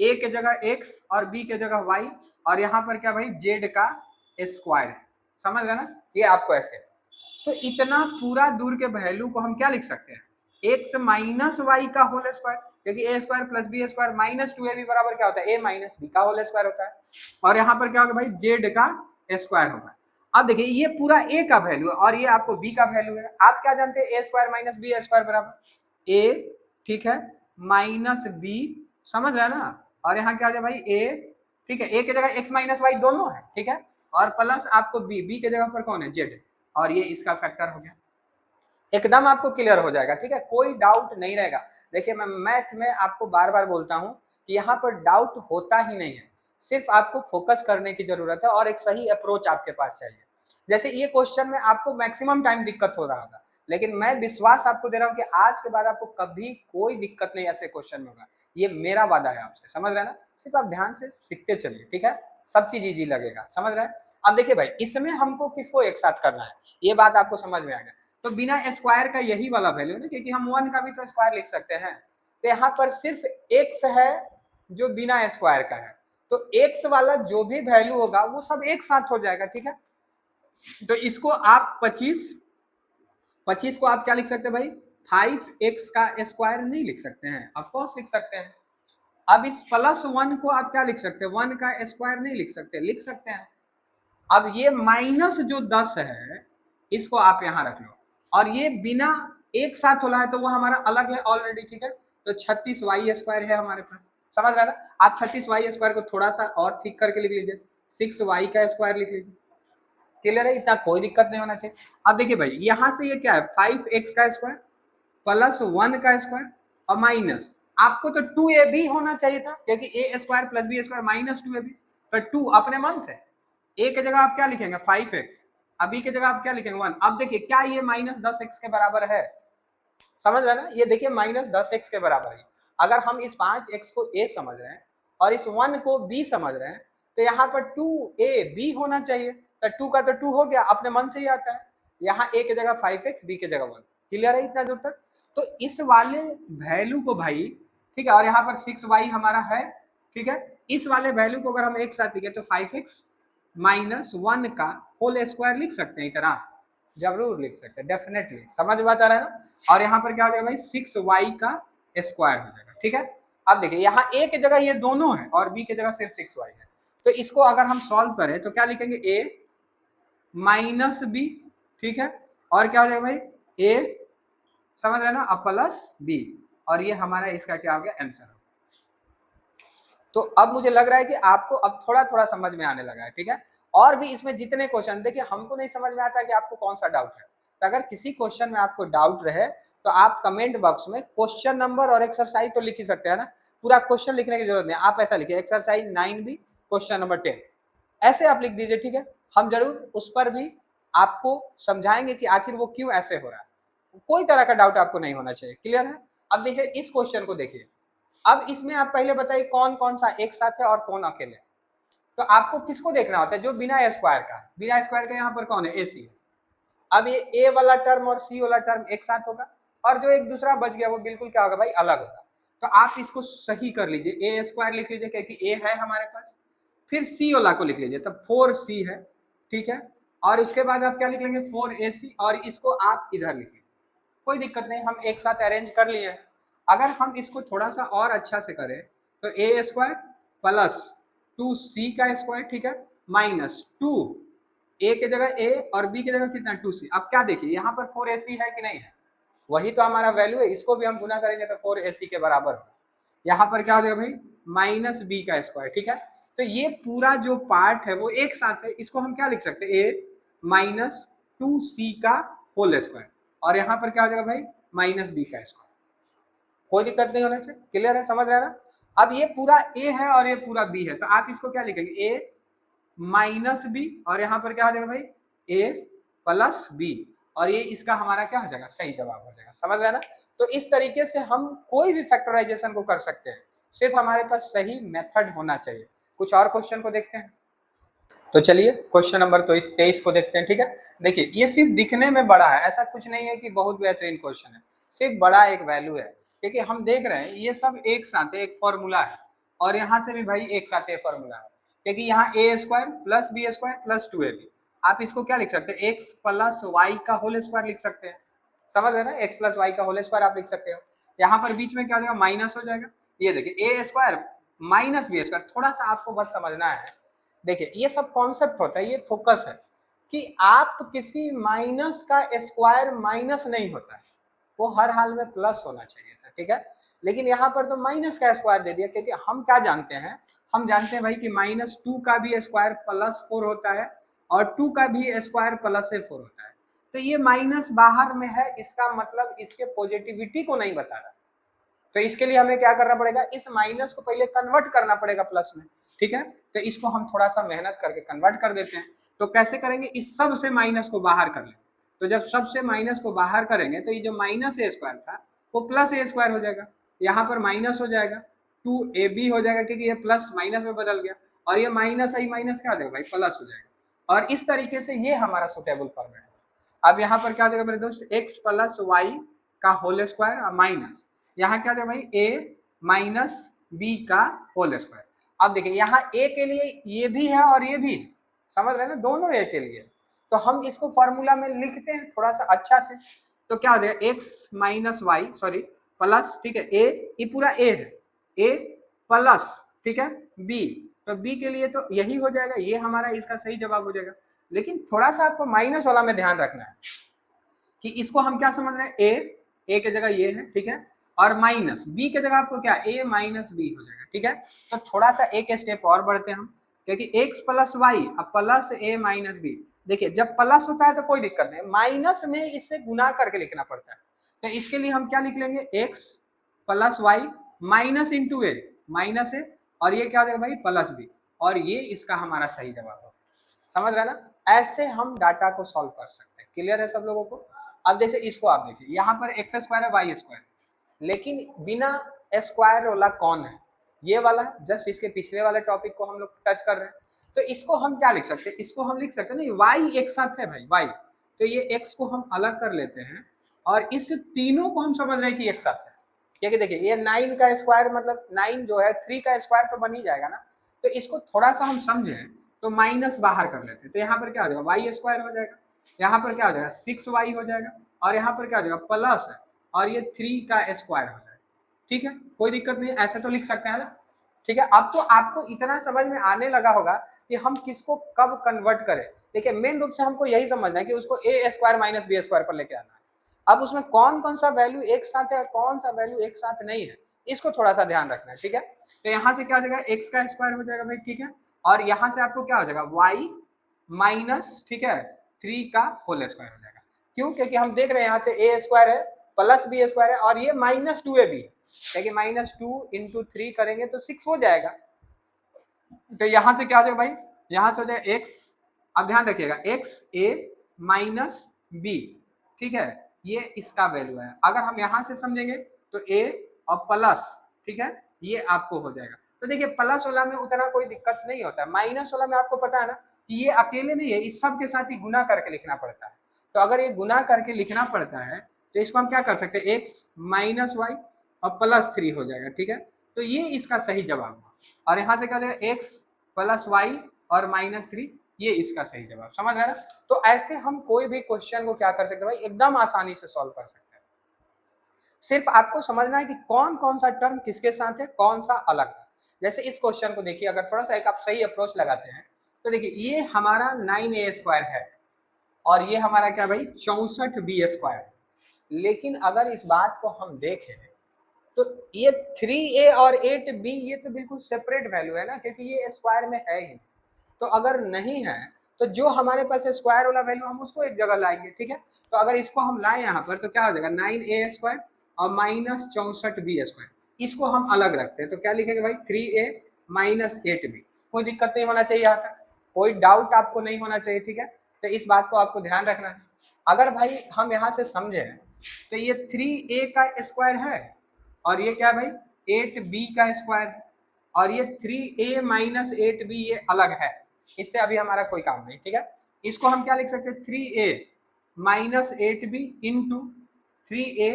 ए के जगह एक्स और बी के जगह वाई, और यहाँ पर क्या भाई जेड का स्क्वायर है, समझ रहे ना, ये आपको ऐसे। तो इतना पूरा दूर के वैल्यू को हम क्या लिख सकते हैं, एक्स माइनस वाई का होल स्क्वायर, क्योंकि a square plus B square minus 2ab बराबर क्या होता है, ए माइनस बी का होल स्क्वायर होता है, और यहाँ पर क्या होगा भाई जेड का स्क्वायर होगा। अब देखिए ये पूरा ए का वैल्यू है और ये आपको बी का वैल्यू है, आप क्या जानते हैं, a square minus B square बराबर ए, ठीक है, माइनस बी, समझ रहे हैं ना, और यहाँ क्या हो जाए भाई ए, ठीक है, ए के जगह एक्स माइनस वाई दोनों है, ठीक है, और प्लस आपको बी, बी के जगह पर कौन है, जेड, और ये इसका फैक्टर हो गया, एकदम आपको क्लियर हो जाएगा, ठीक है, कोई डाउट नहीं रहेगा। देखिए मैं मैथ में आपको बार बार बोलता हूँ कि यहाँ पर डाउट होता ही नहीं है, सिर्फ आपको फोकस करने की जरूरत है और एक सही अप्रोच आपके पास चाहिए। जैसे ये क्वेश्चन में आपको मैक्सिमम टाइम दिक्कत हो रहा था, लेकिन मैं विश्वास आपको दे रहा हूँ कि आज के बाद आपको कभी कोई दिक्कत नहीं ऐसे क्वेश्चन में होगा, ये मेरा वादा है आपसे, समझ रहे हैं ना, सिर्फ आप ध्यान से सीखते चलिए, ठीक है, सब चीज इजी लगेगा, समझ रहे हैं। अब देखिए भाई इसमें हमको किसको एक साथ करना है, ये बात आपको समझ में आ गया, तो बिना स्क्वायर का यही वाला वैल्यू ना, क्योंकि हम 1 का भी तो स्क्वायर लिख सकते हैं, तो यहाँ पर सिर्फ x है जो बिना स्क्वायर का है, तो x वाला जो भी वैल्यू होगा वो सब एक साथ हो जाएगा, ठीक है। तो इसको आप 25 को आप क्या लिख सकते हैं भाई, 5x का स्क्वायर नहीं लिख सकते हैं, ऑफकोर्स लिख सकते हैं। अब इस प्लस 1 को आप क्या लिख सकते हैं, 1 का स्क्वायर नहीं लिख सकते, लिख सकते हैं। अब ये माइनस जो 10 है इसको आप यहां रख लो, और ये बिना एक साथ होला है तो वो हमारा अलग है ऑलरेडी, ठीक है, तो 36y स्क्वायर है हमारे पास, समझ रहे ना, आप 36y स्क्वायर को थोड़ा सा और ठीक करके लिख लीजिए, 6y का स्क्वायर लिख लीजिए, क्लियर है, इतना कोई दिक्कत नहीं होना चाहिए। अब देखिए भाई यहां से ये क्या है, 5x का स्क्वायर प्लस 1 का स्क्वायर और माइनस, आपको तो 2ab होना चाहिए था क्योंकि a square plus B square minus 2ab, तो 2 अपने मन से, a के जगह आप क्या लिखेंगे 5x, अभी के जगह आप क्या लिखेंगे 1। अब देखिए क्या ये माइनस 10x के बराबर है, समझ रहे हैं ना, ये देखिए माइनस 10x के बराबर है। अगर हम इस 5x को a समझ रहे हैं और इस 1 को b समझ रहे हैं, तो यहाँ पर 2ab होना चाहिए, तो 2 का तो 2 हो गया, अपने मन से ही आता है, यहाँ a के जगह 5x, b के जगह 1, क्लियर है इतना दूर तक। तो इस वाले वैल्यू को भाई, ठीक है, और यहाँ पर 6y हमारा है, ठीक है, इस वाले वैल्यू को अगर हम एक साथ लिखे तो 5x माइनस 1 का होल स्क्वायर लिख सकते हैं, इतना जरूर लिख सकते हैं, डेफिनेटली, समझ बात आ रहा है ना। और यहाँ पर क्या हो जाएगा भाई 6y का स्क्वायर हो जाएगा, ठीक है। अब देखिए यहाँ a के जगह ये दोनों है और b के जगह सिर्फ 6y है, तो इसको अगर हम सॉल्व करें तो क्या लिखेंगे a माइनस बी, ठीक है, और क्या हो जाएगा भाई a, समझ रहे ना, अब प्लस b, और ये हमारा इसका क्या हो गया आंसर। तो अब मुझे लग रहा है कि आपको अब थोड़ा थोड़ा समझ में आने लगा है, ठीक है। और भी इसमें जितने क्वेश्चन, देखिए हमको नहीं समझ में आता कि आपको कौन सा डाउट है, तो अगर किसी क्वेश्चन में आपको डाउट रहे तो आप कमेंट बॉक्स में क्वेश्चन नंबर और एक्सरसाइज तो लिख ही सकते हैं ना, पूरा क्वेश्चन लिखने की जरूरत नहीं, आप ऐसा लिखिए एक्सरसाइज 9b क्वेश्चन नंबर 10, ऐसे आप लिख दीजिए, ठीक है, हम जरूर उस पर भी आपको समझाएंगे कि आखिर वो क्यों ऐसे हो रहा है, कोई तरह का डाउट आपको नहीं होना चाहिए, क्लियर है। अब देखिए इस क्वेश्चन को देखिए, अब इसमें आप पहले बताइए कौन कौन सा एक साथ है और कौन अकेले, तो आपको किसको देखना होता है, जो बिना स्क्वायर का, बिना स्क्वायर का यहाँ पर कौन है, AC है। अब ये ए वाला टर्म और सी वाला टर्म एक साथ होगा, और जो एक दूसरा बच गया वो बिल्कुल क्या होगा भाई, अलग होगा। तो आप इसको सही कर लीजिए, ए स्क्वायर लिख लीजिए क्योंकि ए है हमारे पास, फिर सी वाला को लिख लीजिए, तब 4c है, ठीक है, और उसके बाद आप क्या लिख लेंगे 4ac, और इसको आप इधर लिख लीजिए, कोई दिक्कत नहीं, हम एक साथ अरेंज कर लिए। अगर हम इसको थोड़ा सा और अच्छा से करें तो ए स्क्वायर प्लस 2c का स्क्वायर, ठीक है, माइनस 2 ए के जगह ए और बी की जगह कितना 2c। अब क्या देखिए यहाँ पर 4ac है कि नहीं है, वही तो हमारा वैल्यू है, इसको भी हम गुना करेंगे तो 4ac के बराबर होगा। यहाँ पर क्या हो जाएगा भाई माइनस बी का स्क्वायर, ठीक है। तो ये पूरा जो पार्ट है वो एक साथ है, इसको हम क्या लिख सकते हैं, ए माइनस 2c का होल स्क्वायर, और यहाँ पर क्या हो जाएगा भाई माइनस बी का स्क्वायर। कोई दिक्कत नहीं होना चाहिए, क्लियर है, समझ रहे हैं ना। अब ये पूरा a है और ये पूरा b है, तो आप इसको क्या लिखेंगे a माइनस बी, और यहाँ पर क्या हो जाएगा भाई a प्लस बी, और ये इसका हमारा क्या हो जाएगा सही जवाब हो जाएगा, समझ रहे हैं ना। तो इस तरीके से हम कोई भी फैक्टराइजेशन को कर सकते हैं, सिर्फ हमारे पास सही मेथड होना चाहिए। कुछ और क्वेश्चन को देखते हैं, तो चलिए क्वेश्चन नंबर 23 को देखते हैं। ठीक है, देखिए ये सिर्फ दिखने में बड़ा है, ऐसा कुछ नहीं है कि बहुत बेहतरीन क्वेश्चन है, सिर्फ बड़ा एक वैल्यू है, क्योंकि हम देख रहे हैं ये सब एक साथ एक फॉर्मूला है, और यहाँ से भी भाई एक साथ एक फॉर्मूला है, क्योंकि यहाँ a square plus B square plus 2ab, आप इसको क्या लिख सकते हैं एक्स प्लस वाई का होल स्क्वायर लिख सकते हैं, समझ रहे ना, एक्स प्लस वाई का होल स्क्वायर आप लिख सकते हो। यहाँ पर बीच में क्या हो जाएगा माइनस हो जाएगा, ये देखिए ए स्क्वायर माइनस बी स्क्वायर, थोड़ा सा आपको बस समझना है। देखिए ये सब कॉन्सेप्ट होता है, ये फोकस है कि आप किसी माइनस का स्क्वायर माइनस नहीं होता है, वो हर हाल में प्लस होना चाहिए था, ठीक है। लेकिन यहाँ पर तो माइनस का स्क्वायर दे दिया, क्योंकि हम क्या जानते हैं, हम जानते हैं भाई कि -2 का भी स्क्वायर +4 होता है, और 2 का भी स्क्वायर +4 होता है। तो ये माइनस बाहर में है, इसका मतलब इसके पॉजिटिविटी को नहीं बता रहा, तो इसके लिए हमें क्या करना पड़ेगा, इस माइनस को पहले कन्वर्ट करना पड़ेगा प्लस में, ठीक है। तो इसको हम थोड़ा सा मेहनत करके कन्वर्ट कर देते हैं। तो कैसे करेंगे, इस सब से माइनस को बाहर कर लेंगे, तो जब सब से माइनस को बाहर करेंगे तो ये जो माइनस ए स्क्वायर था वो प्लस ए स्क्वायर हो जाएगा, यहाँ पर माइनस हो जाएगा 2ab हो जाएगा, क्योंकि ये प्लस माइनस में बदल गया, और ये माइनस आई माइनस क्या हो जाएगा भाई प्लस हो जाएगा, और इस तरीके से ये हमारा सुटेबल फॉर्मेट है। अब यहाँ पर क्या हो जाएगा मेरे दोस्त, एक्स प्लस वाई का होल स्क्वायर माइनस, यहाँ क्या हो जाएगा भाई a माइनस बी का होल स्क्वायर। अब देखिए यहाँ a के लिए ये भी है और ये भी है, समझ रहे हैं ना, दोनों a के लिए, तो हम इसको फॉर्मूला में लिखते हैं थोड़ा सा अच्छा से, तो क्या हो जाएगा x minus Y sorry plus, ठीक है, a ये पूरा a है, a प्लस, ठीक है, b, तो b के लिए तो यही हो जाएगा, ये हमारा इसका सही जवाब हो जाएगा। लेकिन थोड़ा सा आपको माइनस वाला में ध्यान रखना है कि इसको हम क्या समझ रहे हैं, a की जगह ये है, ठीक है, और माइनस बी की जगह आपको क्या a माइनस बी हो जाएगा, ठीक है। तो थोड़ा सा एक स्टेप और बढ़ते हैं हम, क्योंकि x प्लस वाई अब प्लस a माइनस बी, देखिए जब प्लस होता है तो कोई दिक्कत नहीं, माइनस में इससे गुना करके लिखना पड़ता है, तो इसके लिए हम क्या लिख लेंगे, x plus y minus into a, minus a, और ये क्या हो जाएगा भाई प्लस बी, और ये इसका हमारा सही जवाब होगा, समझ रहे ना। ऐसे हम डाटा को सॉल्व कर सकते हैं, क्लियर है सब लोगों को। अब जैसे इसको आप देखिए, यहाँ पर एक्स स्क्वायर है वाई स्क्वायर, लेकिन बिना स्क्वायर वाला कौन है, ये वाला, जस्ट इसके पिछले वाले टॉपिक को हम लोग टच कर रहे हैं। तो इसको हम क्या लिख सकते हैं, इसको हम लिख सकते हैं नहीं, y एक साथ है भाई y, तो ये x को हम अलग कर लेते हैं, और इस तीनों को हम समझ रहे हैं कि एक साथ है, क्योंकि देखिए ये 9 का स्क्वायर मतलब 9 जो है 3 का स्क्वायर तो बन ही जाएगा ना, तो इसको थोड़ा सा हम समझें तो माइनस बाहर कर लेते हैं, तो यहाँ पर क्या हो जाएगा वाई स्क्वायर हो जाएगा, यहाँ पर क्या हो जाएगा 6y हो जाएगा, और यहाँ पर क्या हो जाएगा प्लस है, और ये 3 का स्क्वायर हो जाएगा, ठीक है, कोई दिक्कत नहीं, ऐसे तो लिख सकते हैं ना, ठीक है। अब तो आपको इतना समझ में आने लगा होगा कि हम किसको कब कन्वर्ट करें। देखिए मेन रूप से हमको यही समझना है कि उसको a square minus B square पर लेके आना है। अब उसमें कौन कौन सा वैल्यू एक साथ है और कौन सा वैल्यू एक साथ नहीं है, इसको थोड़ा सा ध्यान रखना है, ठीक है। तो यहाँ से क्या हो जाएगा x का स्क्वायर हो जाएगा भाई, ठीक है, और यहाँ से आपको क्या हो जाएगा y माइनस, ठीक है, 3 का होल स्क्वायर हो जाएगा। क्यों, क्योंकि हम देख रहे हैं यहाँ से a स्क्वायर है प्लस बी स्क्वायर है, और ये माइनस 2ab है, देखिए -2 इंटू 3 करेंगे तो 6 हो जाएगा, तो यहाँ से क्या हो जाएगा भाई, यहाँ से हो जाएगा x, अब ध्यान रखिएगा x a माइनस बी, ठीक है, ये इसका वैल्यू है। अगर हम यहाँ से समझेंगे तो a और प्लस, ठीक है, ये आपको हो जाएगा। तो देखिए प्लस वाला में उतना कोई दिक्कत नहीं होता है, माइनस वाला में आपको पता है ना कि ये अकेले नहीं है, इस सब के साथ ही गुना करके लिखना पड़ता है। तो अगर ये गुना करके लिखना पड़ता है तो इसको हम क्या कर सकते हैं, x माइनस वाई और +3 हो जाएगा, ठीक है, तो ये इसका सही जवाब हुआ। और यहाँ से क्या हो जाएगा x प्लस वाई और -3, ये इसका सही जवाब, समझ रहे हैं ना। तो ऐसे हम कोई भी क्वेश्चन को क्या कर सकते हैं भाई, एकदम आसानी से सॉल्व कर सकते हैं। सिर्फ आपको समझना है कि कौन कौन सा टर्म किसके साथ है, कौन सा अलग है। जैसे इस क्वेश्चन को देखिए, अगर थोड़ा सा एक आप सही अप्रोच लगाते हैं तो देखिए ये हमारा 9a स्क्वायर है, और ये हमारा क्या भाई 64b स्क्वायर। लेकिन अगर इस बात को हम देखें तो ये 3a और 8b ये तो बिल्कुल सेपरेट वैल्यू है ना, क्योंकि ये स्क्वायर में है ही। तो अगर नहीं है तो जो हमारे पास स्क्वायर वाला वैल्यू हम उसको एक जगह लाएंगे, ठीक है। तो अगर इसको हम लाए यहाँ पर तो क्या हो जाएगा 9a² और माइनस 64b², इसको हम अलग रखते हैं तो क्या लिखेंगे भाई 3a माइनस 8b। कोई दिक्कत नहीं होना चाहिए यहाँ तक, कोई डाउट आपको नहीं होना चाहिए, ठीक है। तो इस बात को आपको ध्यान रखना है। अगर भाई हम यहाँ से समझे तो ये 3a का स्क्वायर है और ये क्या भाई 8b का स्क्वायर है, और ये 3a माइनस 8b ये अलग है, इससे अभी हमारा कोई काम नहीं, ठीक है। इसको हम क्या लिख सकते हैं 3a minus 8b into 3a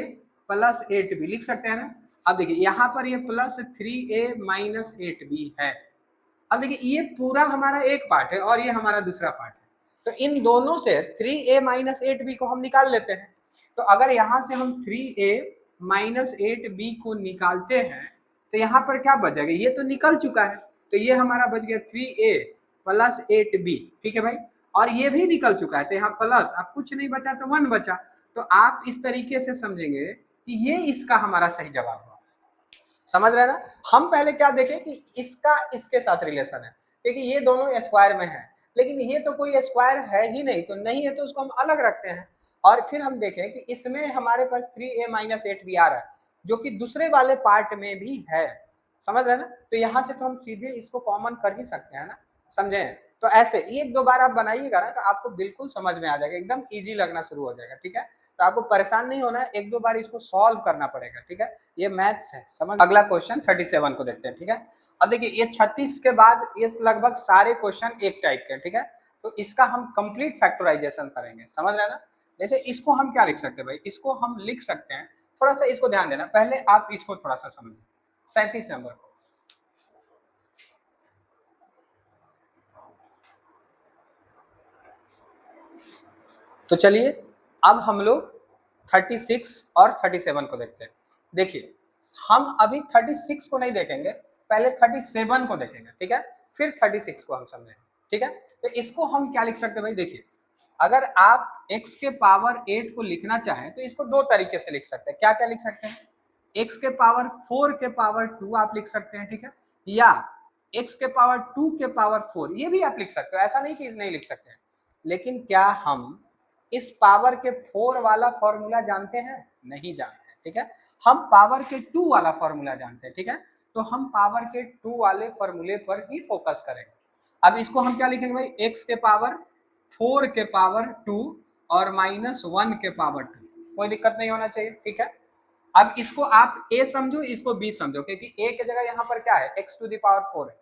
plus 8b लिख सकते हैं ना। अब देखिए यहाँ पर ये प्लस 3a माइनस 8b है। अब देखिए ये पूरा हमारा एक पार्ट है और ये हमारा दूसरा पार्ट है, तो इन दोनों से 3a माइनस 8b को हम निकाल लेते हैं। तो अगर यहाँ से हम 3a माइनस 8b को निकालते हैं तो यहाँ पर क्या बच जाएगा, ये तो निकल चुका है तो ये हमारा बच गया 3a प्लस 8b, ठीक है भाई। और ये भी निकल चुका है तो यहाँ प्लस, अब कुछ नहीं बचा तो 1 बचा। तो आप इस तरीके से समझेंगे कि ये इसका हमारा सही जवाब हुआ। समझ रहे ना। हम पहले क्या देखें कि इसका इसके साथ रिलेशन है, क्योंकि ये दोनों स्क्वायर में है, लेकिन ये तो कोई स्क्वायर है ही नहीं, तो नहीं है तो उसको हम अलग रखते हैं। और फिर हम देखें कि इसमें हमारे पास 3a माइनस 8b आ रहा है जो कि दूसरे वाले पार्ट में भी है। समझ रहे ना। तो यहाँ से तो हम सीधे इसको कॉमन कर ही सकते हैं ना, समझे। तो ऐसे एक दो बार आप बनाइएगा ना तो आपको बिल्कुल समझ में आ जाएगा, एकदम इजी लगना शुरू हो जाएगा, ठीक है। तो आपको परेशान नहीं होना है, एक दो बार इसको सॉल्व करना पड़ेगा, ठीक है। ये मैथ्स है, समझ। अगला क्वेश्चन 37 को देखते हैं, ठीक है। अब देखिए ये 36 के बाद ये लगभग सारे क्वेश्चन एक टाइप के हैं, ठीक है। तो इसका हम कंप्लीट फैक्टराइजेशन करेंगे, समझ रहे हैं ना। जैसे इसको हम क्या लिख सकते हैं भाई, इसको हम लिख सकते हैं, थोड़ा सा इसको ध्यान देना, पहले आप इसको थोड़ा सा समझिए 37 नंबर को। तो चलिए अब हम लोग 36 और 37 को देखते हैं। देखिए हम अभी 36 को नहीं देखेंगे, पहले 37 को देखेंगे, ठीक है, फिर 36 को हम समझेंगे, ठीक है। तो इसको हम क्या लिख सकते हैं भाई, देखिए अगर आप x के पावर 8 को लिखना चाहें तो इसको दो तरीके से लिख सकते हैं। क्या क्या लिख सकते हैं, x के पावर 4 के पावर 2 आप लिख सकते हैं, ठीक है, या x के पावर 2 के पावर 4 ये भी आप लिख सकते हो, ऐसा नहीं कि नहीं लिख सकते हैं। लेकिन क्या हम इस पावर के 4 वाला फॉर्मूला जानते हैं, नहीं जानते हैं, ठीक है। हम पावर के 2 वाला फॉर्मूला जानते हैं, ठीक है। तो हम पावर के 2 वाले फॉर्मूले पर ही फोकस करेंगे। अब इसको हम क्या लिखेंगे भाई, x के पावर 4 के पावर 2 और माइनस 1 के पावर 2, कोई दिक्कत नहीं होना चाहिए, ठीक है। अब इसको आप a समझो, इसको b समझो, क्योंकि a की जगह यहाँ पर क्या है x टू द पावर 4 है।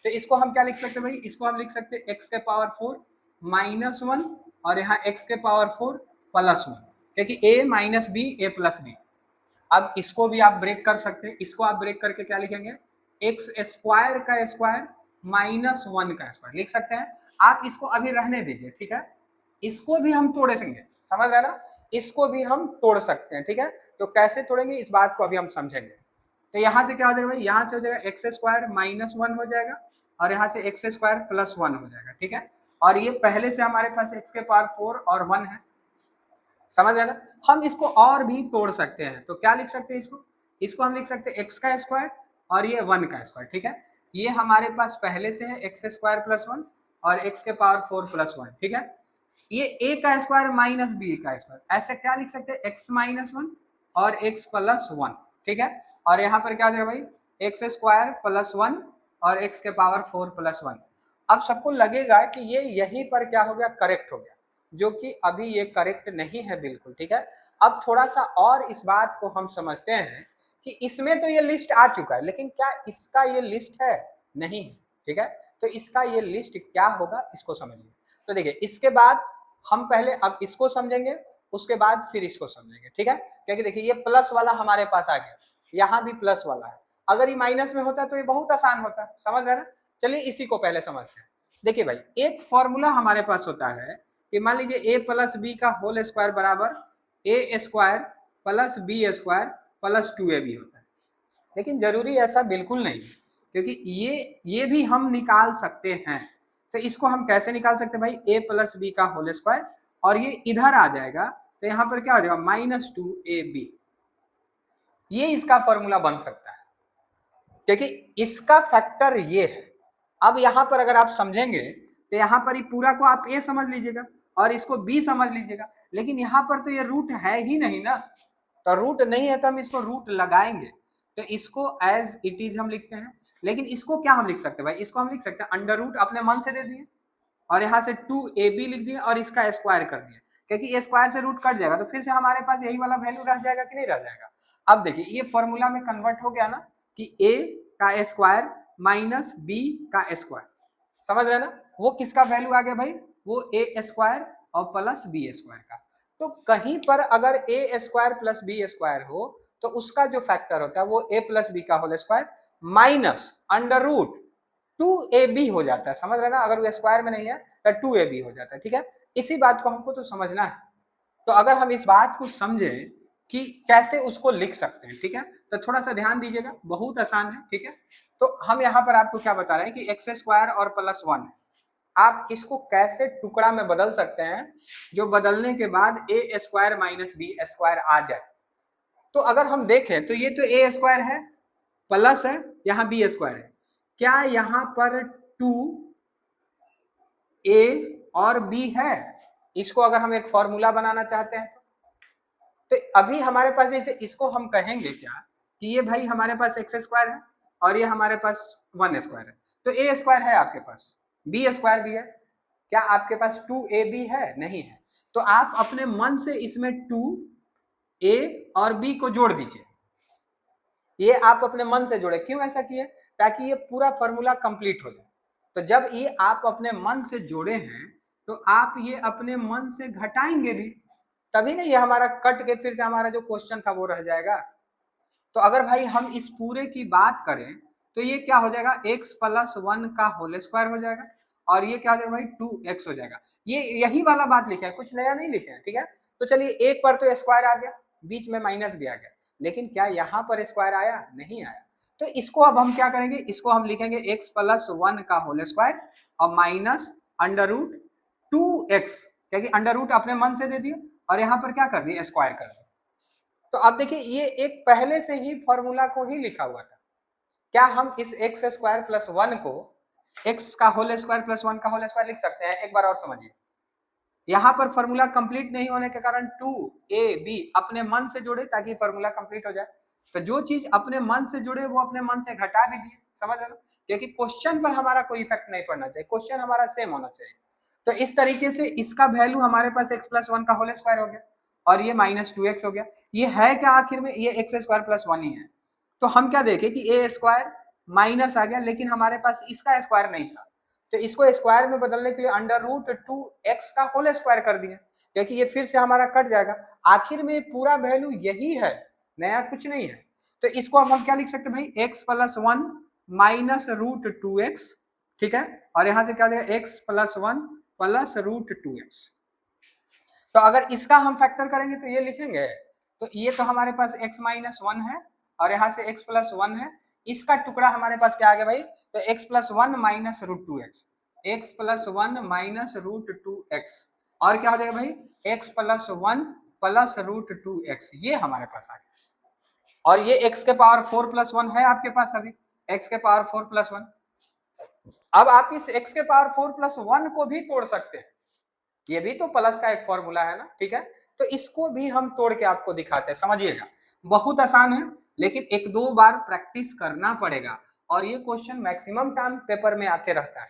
तो इसको हम क्या लिख सकते हैं भाई, इसको हम लिख सकते हैं x के पावर 4 माइनस 1 और यहाँ x के पावर 4 प्लस 1, क्योंकि a minus B A plus B. अब इसको भी आप ब्रेक कर सकते हैं, इसको आप ब्रेक करके क्या लिखेंगे एक्स स्क्वायर का स्क्वायर माइनस 1 का स्क्वायर लिख सकते हैं। आप इसको अभी रहने दीजिए, ठीक है। इसको भी हम तोड़ देंगे, समझ रहे ना, इसको भी हम तोड़ सकते हैं, ठीक है। तो कैसे तोड़ेंगे इस बात को अभी हम समझेंगे। तो यहाँ से क्या हो जाएगा भाई, यहाँ से हो जाएगा एक्स स्क्वायर माइनस 1 हो जाएगा और यहाँ से एक्स स्क्वायर प्लस 1 हो जाएगा, ठीक है। और ये पहले से हमारे पास एक्स के पावर 4 और 1 है, समझ रहे ना। हम इसको और भी तोड़ सकते हैं, तो क्या लिख सकते हैं इसको, इसको हम लिख सकते हैं एक्स का स्क्वायर और ये 1 का स्क्वायर, ठीक है। ये हमारे पास पहले से है एक्स स्क्वायर प्लस 1 और एक्स के पावर 4 प्लस 1, ठीक है। ये a का स्क्वायर माइनस बी का स्क्वायर, ऐसे क्या लिख सकते हैं एक्स माइनस 1 और एक्स प्लस 1, ठीक है। और यहाँ पर क्या हो जाएगा भाई एक्स स्क्वायर प्लस 1 और एक्स के पावर 4 प्लस 1। अब सबको लगेगा कि ये यहीं पर क्या हो गया, करेक्ट हो गया, जो कि अभी ये करेक्ट नहीं है बिल्कुल, ठीक है। अब थोड़ा सा और इस बात को हम समझते हैं कि इसमें तो ये लिस्ट आ चुका है, लेकिन क्या इसका ये लिस्ट है, नहीं, ठीक है। तो इसका ये लिस्ट क्या होगा इसको समझिए। तो देखिए इसके बाद हम पहले अब इसको समझेंगे, उसके बाद फिर इसको समझेंगे, ठीक है। क्योंकि देखिए ये प्लस वाला हमारे पास आ गया, यहाँ भी प्लस वाला है, अगर ये माइनस में होता तो ये बहुत आसान होता, समझ रहे ना। चलिए इसी को पहले समझते हैं। देखिए भाई एक फॉर्मूला हमारे पास होता है कि मान लीजिए a प्लस बी का होल स्क्वायर बराबर a square plus B square plus 2ab होता है, लेकिन जरूरी ऐसा बिल्कुल नहीं, क्योंकि ये भी हम निकाल सकते हैं। तो इसको हम कैसे निकाल सकते हैं भाई, a प्लस बी का होल स्क्वायर और ये इधर आ जाएगा तो यहाँ पर क्या हो जाएगा माइनस 2ab, ये इसका फॉर्मूला बन सकता है, क्योंकि इसका फैक्टर ये है। अब यहाँ पर अगर आप समझेंगे तो यहाँ पर ये पूरा को आप a समझ लीजिएगा और इसको b समझ लीजिएगा, लेकिन यहाँ पर तो ये रूट है ही नहीं ना, तो रूट नहीं है तो हम इसको रूट लगाएंगे, तो इसको एज इट इज हम लिखते हैं। लेकिन इसको क्या हम लिख सकते हैं भाई, इसको हम लिख सकते हैं अंडर रूट अपने मन से दे दिए और यहाँ से 2ab लिख दिए और इसका स्क्वायर कर दिया, क्योंकि स्क्वायर से रूट कट जाएगा तो फिर से हमारे पास यही वाला वैल्यू रह जाएगा कि नहीं रह जाएगा। अब देखिए ये फॉर्मूला में कन्वर्ट हो गया ना कि a का स्क्वायर माइनस b का स्क्वायर, समझ रहे ना, वो किसका वैल्यू आ गया भाई, वो a स्क्वायर और प्लस b स्क्वायर का। तो कहीं पर अगर a square plus b square हो तो उसका जो फैक्टर होता है वो a प्लस बी का whole square minus under root 2ab हो जाता है, समझ रहे ना, अगर वो स्क्वायर में नहीं है तो 2ab हो जाता है, ठीक है। इसी बात को हमको तो समझना है। तो अगर हम इस बात को समझें कि कैसे उसको लिख सकते हैं, ठीक है, तो थोड़ा सा ध्यान दीजिएगा, बहुत आसान है, ठीक है। तो हम यहाँ पर आपको क्या बता रहे हैं कि एक्स स्क्वायर और प्लस 1 आप इसको कैसे टुकड़ा में बदल सकते हैं जो बदलने के बाद ए स्क्वायर माइनस बी स्क्वायर आ जाए। तो अगर हम देखें तो ये तो ए स्क्वायर है प्लस है यहाँ बी स्क्वायर है, क्या यहाँ पर 2a और b है, इसको अगर हम एक फॉर्मूला बनाना चाहते हैं तो अभी हमारे पास जैसे इसको हम कहेंगे क्या कि ये भाई हमारे पास एक्स स्क्वायर है और ये हमारे पास 1 स्क्वायर है, तो ए स्क्वायर है आपके पास, बी स्क्वायर भी है, क्या आपके पास 2ab है, नहीं है, तो आप अपने मन से इसमें 2a और b को जोड़ दीजिए, ये आप अपने मन से जोड़े, क्यों ऐसा किए, ताकि ये पूरा फॉर्मूला कंप्लीट हो जाए। तो जब ये आप अपने मन से जोड़े हैं तो आप ये अपने मन से घटाएंगे भी, तभी नहीं ये हमारा कट के फिर से हमारा जो क्वेश्चन था वो रह जाएगा। तो अगर भाई हम इस पूरे की बात करें तो ये क्या हो जाएगा, x प्लस 1 का होल स्क्वायर हो जाएगा और ये क्या हो जाएगा भाई 2x हो जाएगा। ये यही वाला बात लिखे है, कुछ नया नहीं लिखे हैं, ठीक है। तो चलिए एक पर तो स्क्वायर आ गया, बीच में माइनस भी आ गया, लेकिन क्या यहाँ पर स्क्वायर आया, नहीं आया। तो इसको अब हम क्या करेंगे, इसको हम लिखेंगे x प्लस 1 का होल स्क्वायर और माइनस अंडर रूट 2x, क्योंकि अंडर रूट अपने मन से दे दिए और यहाँ पर क्या कर दिए, स्क्वायर कर दिए। तो अब देखिए ये एक पहले से ही फॉर्मूला को ही लिखा हुआ था, क्या हम इस एक्स स्क्वायर प्लस 1 को एक्स का होल स्क्वायर प्लस 1 का होल स्क्वायर लिख सकते हैं, एक बार और समझिए। यहाँ पर फॉर्मूला कंप्लीट नहीं होने के कारण 2ab अपने मन से जोड़े ताकि फॉर्मूला कंप्लीट हो जाए, तो जो चीज अपने मन से जुड़े वो अपने मन से घटा भी दिए, समझ रहे हो, क्योंकि क्वेश्चन पर हमारा कोई इफेक्ट नहीं पड़ना चाहिए, क्वेश्चन हमारा सेम होना चाहिए। तो इस तरीके से इसका वैल्यू हमारे पास x प्लस 1 का होल स्क्वायर हो गया और ये माइनस 2x हो गया, ये है क्या आखिर में, ये एक्स स्क्वायर प्लस 1 ही है। तो हम क्या देखें कि ए स्क्वायर माइनस आ गया, लेकिन हमारे पास इसका स्क्वायर नहीं था, तो इसको स्क्वायर में बदलने के लिए अंडर रूट 2x का होल स्क्वायर कर दिया, क्योंकि ये फिर से हमारा कट जाएगा, आखिर में पूरा वैल्यू यही है, नया कुछ नहीं है। तो इसको अब हम क्या लिख सकते हैं भाई, x plus 1 minus root 2x, ठीक है, और यहां से क्या हो जाएगा x plus 1 plus root 2x। तो अगर इसका हम फैक्टर करेंगे तो ये लिखेंगे, तो ये तो हमारे पास x माइनस 1 है और यहाँ से x प्लस 1 है, इसका टुकड़ा हमारे पास क्या आ गया भाई, तो x plus 1 minus root 2x, x plus 1 minus root 2x, और क्या हो जाएगा भाई x plus 1 plus root 2x, ये हमारे पास आ गया। और ये x के पावर 4 प्लस 1 है आपके पास अभी, x के पावर 4 प्लस 1। अब आप इस x के पावर 4 प्लस 1 को भी तोड़ सकते हैं, ये भी तो प्लस का एक फॉर्मूला है ना, ठीक है, तो इसको भी हम तोड़ के आपको दिखाते हैं, समझिएगा बहुत आसान है, लेकिन एक दो बार प्रैक्टिस करना पड़ेगा और ये क्वेश्चन मैक्सिमम टाइम पेपर में आते रहता है।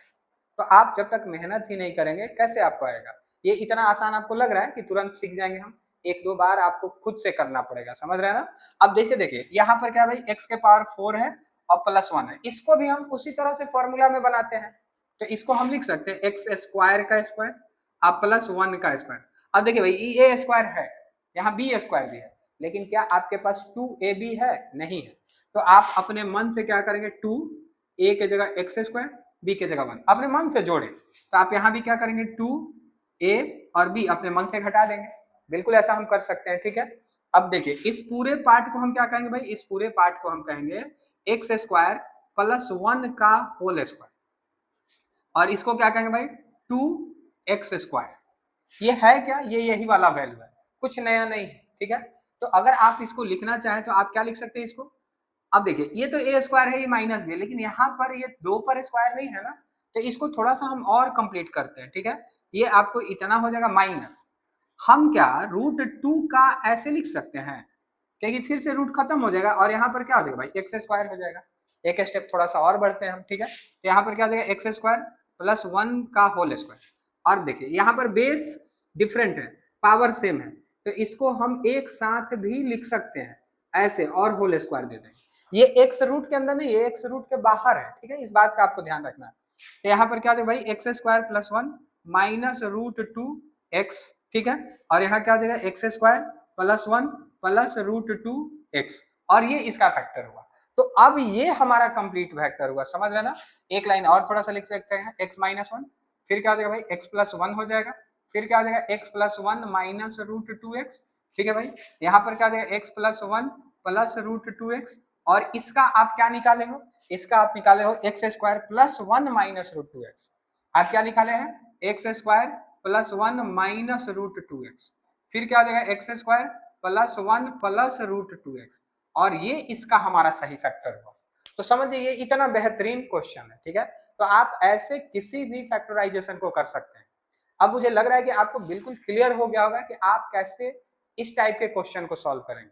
तो आप जब तक मेहनत ही नहीं करेंगे कैसे आपको आएगा, ये इतना आसान आपको लग रहा है कि तुरंत सीख जाएंगे हम, एक दो बार आपको खुद से करना पड़ेगा, समझ रहे हैं ना। अब जैसे देखिए यहाँ पर क्या भाई x के पावर 4 है और प्लस 1 है, इसको भी हम उसी तरह से फॉर्मूला में बनाते हैं, तो इसको हम लिख सकते हैं एक्स स्क्वायर का स्क्वायर अब प्लस 1 का स्क्वायर। अब देखिए भाई ए स्क्वायर है, यहाँ बी स्क्वायर भी है, लेकिन क्या आपके पास 2ab है, नहीं है, तो आप अपने मन से क्या करेंगे, 2a के जगह एक्स स्क्वायर, b के जगह 1 अपने मन से जोड़े, तो आप यहाँ भी क्या करेंगे 2a और b अपने मन से घटा देंगे, बिल्कुल ऐसा हम कर सकते हैं, ठीक है। अब देखिए इस पूरे पार्ट को हम क्या कहेंगे भाई, इस पूरे पार्ट को हम कहेंगे एक्स स्क्वायर प्लस 1 का होल स्क्वायर, और इसको क्या कहेंगे भाई 2x स्क्वायर, ये है क्या, ये यही वाला वैल्यू है, कुछ नया नहीं है, ठीक है। तो अगर आप इसको लिखना चाहें तो आप क्या लिख सकते हैं इसको, अब देखिए ये तो ए स्क्वायर है, ये माइनस भी है, लेकिन यहाँ पर ये 2 पर स्क्वायर नहीं है ना, तो इसको थोड़ा सा हम और कंप्लीट करते हैं, ठीक है। ये आपको इतना हो जाएगा माइनस, हम क्या √2 का ऐसे लिख सकते हैं, क्योंकि फिर से रूट खत्म हो जाएगा और यहाँ पर क्या हो जाएगा भाई एक्स स्क्वायर हो जाएगा। एक स्टेप थोड़ा सा और बढ़ते हैं हम, ठीक है। तो यहाँ पर क्या हो जाएगा एक्स स्क्वायर प्लस 1 का होल स्क्वायर। और देखिए यहाँ पर बेस डिफरेंट है, पावर सेम है, तो इसको हम एक साथ भी लिख सकते हैं ऐसे और होल स्क्वायर दे देंगे। ये एक्स रूट के अंदर नहीं, ये एक्स रूट के बाहर है, ठीक है, इस बात का आपको ध्यान रखना है। तो यहाँ पर क्या हो जाएगा भाई X square plus 1 minus √2 x, ठीक है। और यहाँ क्या हो जाएगा x square plus 1 plus √2 x, और ये इसका फैक्टर हुआ। तो अब ये हमारा कंप्लीट वेक्टर हुआ, समझ लेना। एक लाइन और थोड़ा सा लिख सकते हैं x माइनस 1, फिर क्या हो जाएगा भाई x प्लस 1 हो जाएगा, फिर क्या हो जाएगा x प्लस 1 माइनस √2x, ठीक है भाई। यहाँ पर क्या हो जाएगा x प्लस 1 प्लस √2x, और इसका आप क्या निकाले हो, इसका आप निकाले हो x square plus 1 minus √2x। आप क्या निकाले हैं x square plus 1 minus √2x, फिर क्या हो जाएगा x square plus 1 plus √2x, और ये इसका हमारा सही फैक्टर हुआ। तो समझिए ये इतना बेहतरीन क्वेश्चन है, ठीक है। तो आप ऐसे किसी भी फैक्टराइजेशन को कर सकते हैं। अब मुझे लग रहा है कि आपको बिल्कुल क्लियर हो गया होगा कि आप कैसे इस टाइप के क्वेश्चन को सॉल्व करेंगे।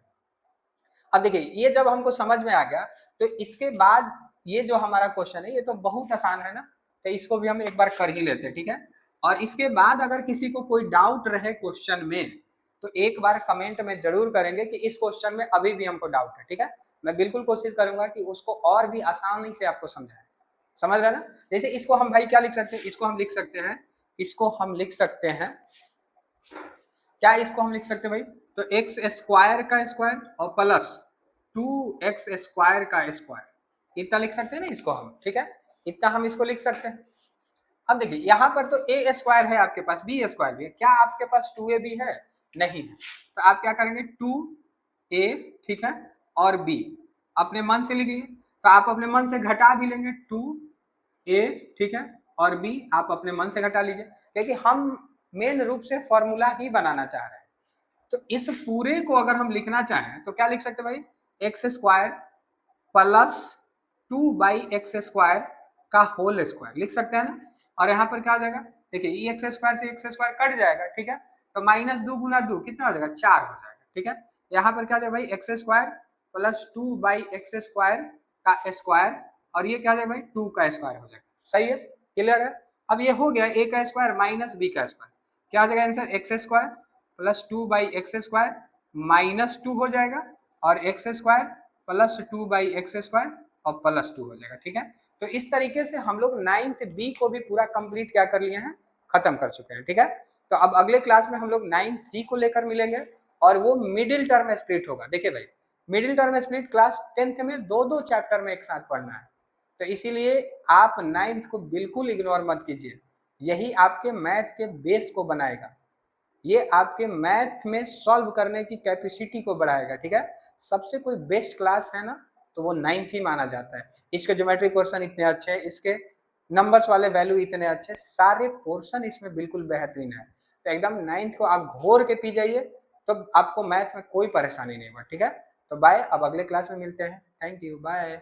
अब देखिए ये जब हमको समझ में आ गया, तो इसके बाद ये जो हमारा क्वेश्चन है ये तो बहुत आसान है ना, तो इसको भी हम एक बार कर ही लेते हैं, ठीक है। और इसके बाद अगर किसी को कोई डाउट रहे क्वेश्चन में, तो एक बार कमेंट में जरूर करेंगे कि इस क्वेश्चन में अभी भी हमको डाउट है, ठीक है। मैं बिल्कुल कोशिश करूंगा कि उसको और भी आसानी से आपको समझाएं, समझ रहे ना। जैसे इसको हम भाई क्या लिख सकते हैं, इसको हम लिख सकते हैं, इसको हम लिख सकते हैं क्या, इसको हम लिख सकते हैं भाई, तो एक्स स्क्वायर का स्क्वायर और प्लस 2x स्क्वायर का स्क्वायर, इतना लिख सकते हैं ना इसको हम, ठीक है, इतना हम इसको लिख सकते हैं। अब देखिए यहाँ पर तो a स्क्वायर है आपके पास, b स्क्वायर भी है, क्या आपके पास 2ab है, नहीं है। तो आप क्या करेंगे 2a, ठीक है, और b अपने मन से लिख लीजिए, तो आप अपने मन से घटा भी लेंगे 2a, ठीक है, और b आप अपने मन से घटा लीजिए, क्योंकि हम मेन रूप से फॉर्मूला ही बनाना चाह रहे हैं। तो इस पूरे को अगर हम लिखना चाहें तो क्या लिख सकते हैं भाई, X square plus 2/x square का होल स्क्वायर लिख सकते हैं ना। और यहाँ पर क्या हो जाएगा, देखिए ये एक्स स्क्वायर से एक्स स्क्वायर कट जाएगा, ठीक है, तो माइनस 2 गुना 2 कितना हो जाएगा 4 हो जाएगा, ठीक है। यहाँ पर क्या हो जाएगा भाई X square plus 2/x square का स्क्वायर, और ये क्या हो जाएगा भाई 2 का स्क्वायर हो जाएगा, सही है, क्लियर है। अब ये हो गया a का स्क्वायर माइनस b का स्क्वायर, क्या हो जाएगा answer x square plus 2/x square minus 2 हो जाएगा, और x square plus 2/x square और प्लस 2 हो जाएगा, ठीक है। तो इस तरीके से हम लोग 9th बी को भी पूरा कंप्लीट क्या कर लिए हैं, खत्म कर चुके हैं, ठीक है। तो अब अगले क्लास में हम लोग 9th सी को लेकर मिलेंगे, और वो मिडिल टर्म स्प्लिट होगा। देखिए भाई middle term split class 10th में 2-2 चैप्टर में एक साथ पढ़ना है, तो इसीलिए आप 9th को बिल्कुल इग्नोर मत कीजिए, यही आपके मैथ के बेस को बनाएगा, ये आपके मैथ में सॉल्व करने की कैपेसिटी को बढ़ाएगा, ठीक है। सबसे कोई बेस्ट क्लास है ना, तो वो 9th ही माना जाता है। इसके ज्योमेट्री पोर्शन इतने अच्छे हैं, इसके नंबर्स वाले वैल्यू इतने अच्छे, सारे पोर्शन इसमें बिल्कुल बेहतरीन है। तो एकदम 9th को आप घोर के पी जाइए, तो आपको मैथ में कोई परेशानी नहीं होगा, ठीक है। तो बाय, अब अगले क्लास में मिलते हैं, थैंक यू, बाय।